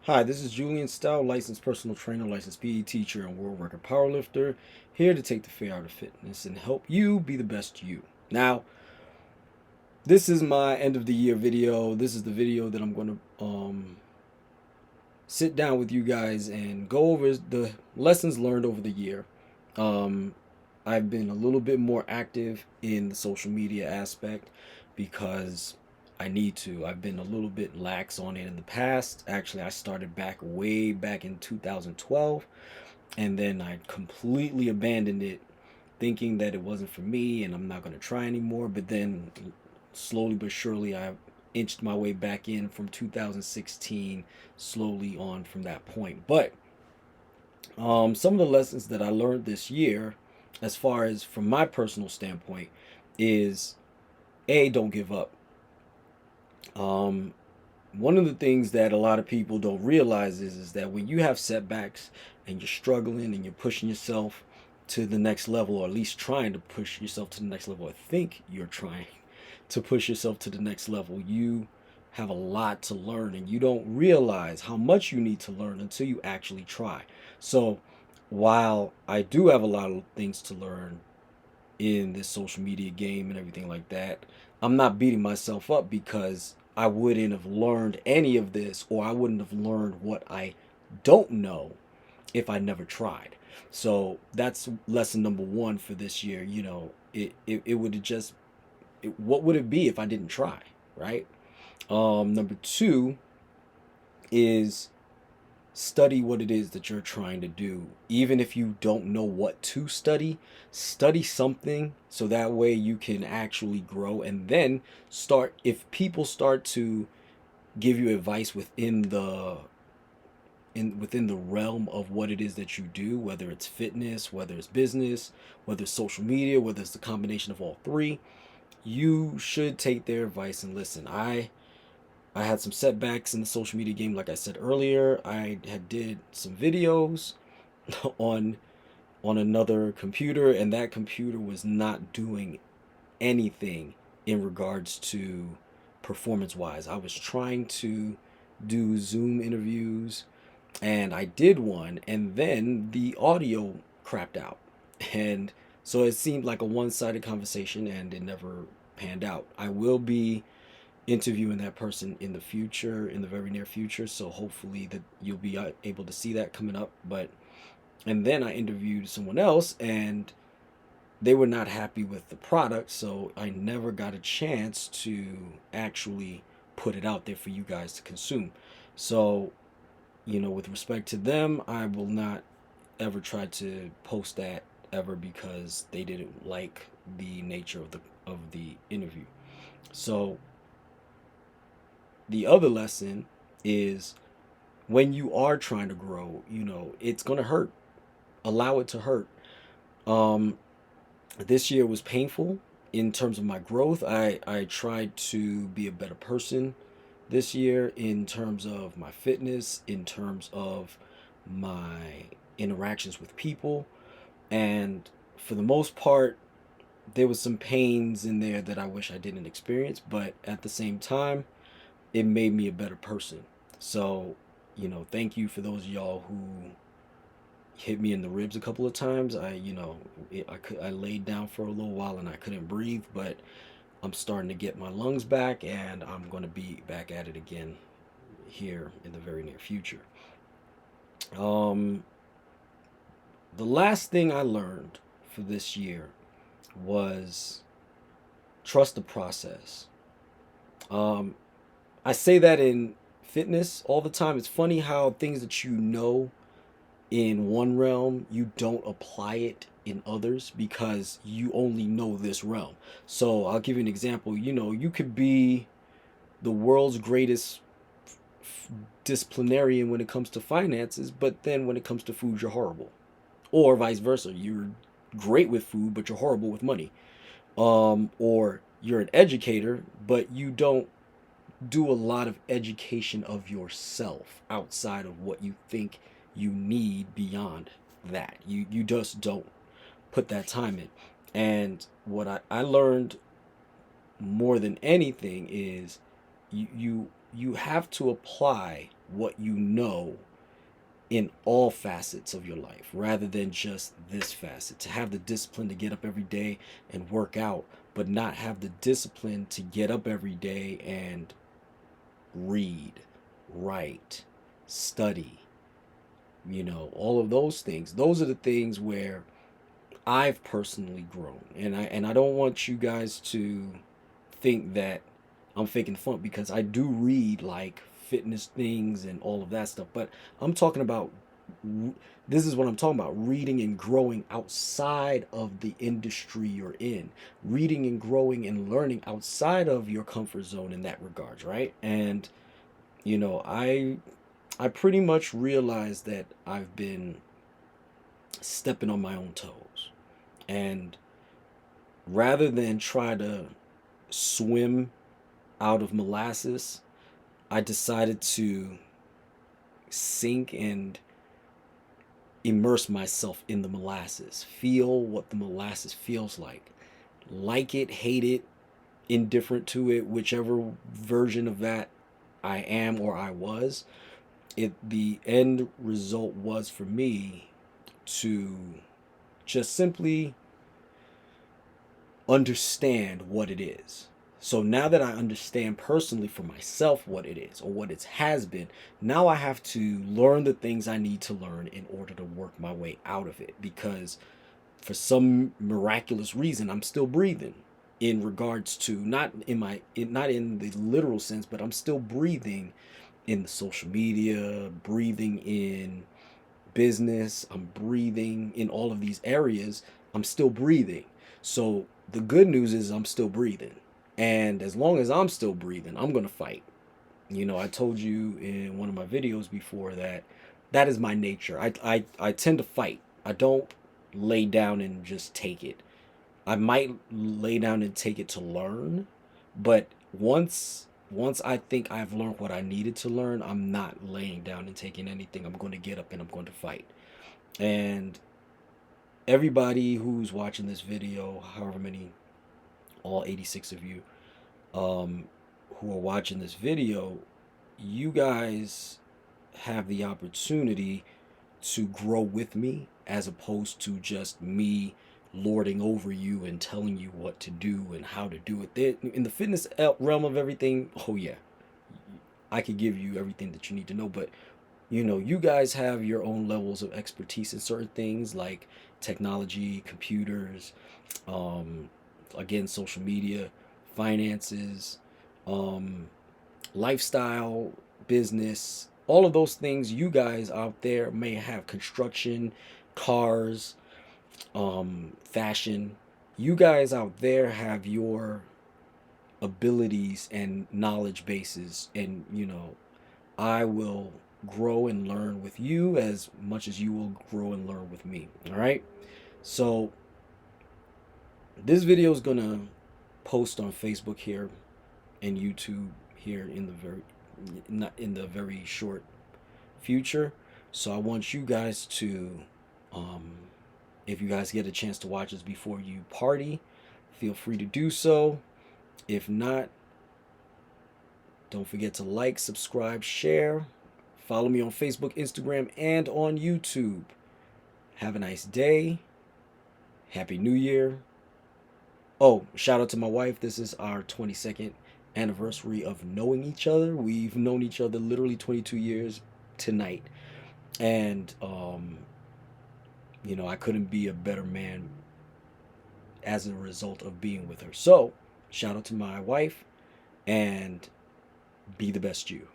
Hi, this is Julien Stoutt, licensed personal trainer, licensed PE teacher, and world record powerlifter, here to take the fear out of fitness and help you be the best you. Now, this is my end of the year video. This is the video that I'm going to sit down with you guys and go over the lessons learned over the year. Um, I've been a little bit more active in the social media aspect because I need to. I've been a little bit lax on it in the past. Actually, I started back way back in 2012, and then I completely abandoned it, thinking that it wasn't for me and I'm not going to try anymore. But then slowly but surely, I inched my way back in from 2016, slowly on from that point. But some of the lessons that I learned this year, as far as from my personal standpoint, is A, don't give up. Um, One of the things that a lot of people don't realize is that when you have setbacks and you're struggling and you're pushing yourself to the next level, or at least trying to push yourself to the next level, or think you're trying to push yourself to the next level, you have a lot to learn and you don't realize how much you need to learn until you actually try. So while I do have a lot of things to learn in this social media game and everything like that, I'm not beating myself up because I wouldn't have learned any of this, or I wouldn't have learned what I don't know if I never tried. So that's lesson number one for this year. It would have just, what would it be if I didn't try, right? Number two is study what it is that you're trying to do. Even if you don't know what to study, study something so that way you can actually grow. And then start, if people start to give you advice within the realm of what it is that you do, whether it's fitness, whether it's business, whether it's social media, whether it's the combination of all three, you should take their advice and listen. I had some setbacks in the social media game, like I said earlier. I had did some videos on another computer, and that computer was not doing anything in regards to performance wise. I was trying to do Zoom interviews, and I did one, and then the audio crapped out, and so it seemed like a one-sided conversation, and it never panned out. I will be interviewing that person in the future, in the very near future. So hopefully that you'll be able to see that coming up. But and then I interviewed someone else, and they were not happy with the product, so I never got a chance to actually put it out there for you guys to consume. So, with respect to them, I will not ever try to post that ever because they didn't like the nature of the interview. So the other lesson is, when you are trying to grow, it's going to hurt. Allow it to hurt. Um, this year was painful in terms of my growth. I tried to be a better person this year in terms of my fitness, in terms of my interactions with people. And for the most part, there was some pains in there that I wish I didn't experience. But at the same time, it made me a better person. So, thank you for those of y'all who hit me in the ribs a couple of times. I laid down for a little while and I couldn't breathe, but I'm starting to get my lungs back and I'm going to be back at it again here in the very near future. Um, the last thing I learned for this year was trust the process. Um, I say that in fitness all the time. It's funny how things that you know in one realm, you don't apply it in others because you only know this realm. So I'll give you an example. You could be the world's greatest disciplinarian when it comes to finances, but then when it comes to food, you're horrible. Or vice versa. You're great with food, but you're horrible with money. Or you're an educator, but you don't do a lot of education of yourself outside of what you think you need beyond that. You just don't put that time in. And what I learned more than anything is you you have to apply what you know in all facets of your life rather than just this facet. To have the discipline to get up every day and work out, but not have the discipline to get up every day and read, write, study, all of those things. Those are the things where I've personally grown. And I don't want you guys to think that I'm faking the funk, because I do read like fitness things and all of that stuff, but I'm talking about this is what I'm talking about: reading and growing outside of the industry you're in, reading and growing and learning outside of your comfort zone in that regards, right? And I pretty much realized that I've been stepping on my own toes, and rather than try to swim out of molasses, I decided to sink and immerse myself in the molasses, feel what the molasses feels like it, hate it, indifferent to it, whichever version of that I am or I was. The end result was for me to just simply understand what it is. So now that I understand personally for myself what it is or what it has been, now I have to learn the things I need to learn in order to work my way out of it. Because for some miraculous reason, I'm still breathing, in regards to not in the literal sense, but I'm still breathing in the social media, breathing in business, I'm breathing in all of these areas. I'm still breathing. So the good news is I'm still breathing. And as long as I'm still breathing, I'm going to fight. I told you in one of my videos before that that is my nature. I tend to fight. I don't lay down and just take it. I might lay down and take it to learn, but once I think I've learned what I needed to learn, I'm not laying down and taking anything. I'm going to get up and I'm going to fight. And everybody who's watching this video, however many, all 86 of you, who are watching this video, you guys have the opportunity to grow with me, as opposed to just me lording over you and telling you what to do and how to do it. In the fitness realm of everything, oh yeah, I could give you everything that you need to know, but you guys have your own levels of expertise in certain things like technology, computers, um, again, social media, finances, um, lifestyle, business, all of those things. You guys out there may have construction, cars, fashion. You guys out there have your abilities and knowledge bases, and I will grow and learn with you as much as you will grow and learn with me. All right. So this video is gonna post on Facebook here and YouTube here in the not in the very short future. So I want you guys to, um, if you guys get a chance to watch this before you party, feel free to do so. If not, don't forget to like, subscribe, share. Follow me on Facebook, Instagram, and on YouTube. Have a nice day. Happy New Year. Oh, shout out to my wife. This is our 22nd anniversary of knowing each other. We've known each other literally 22 years tonight. And, I couldn't be a better man as a result of being with her. So, shout out to my wife, and be the best you.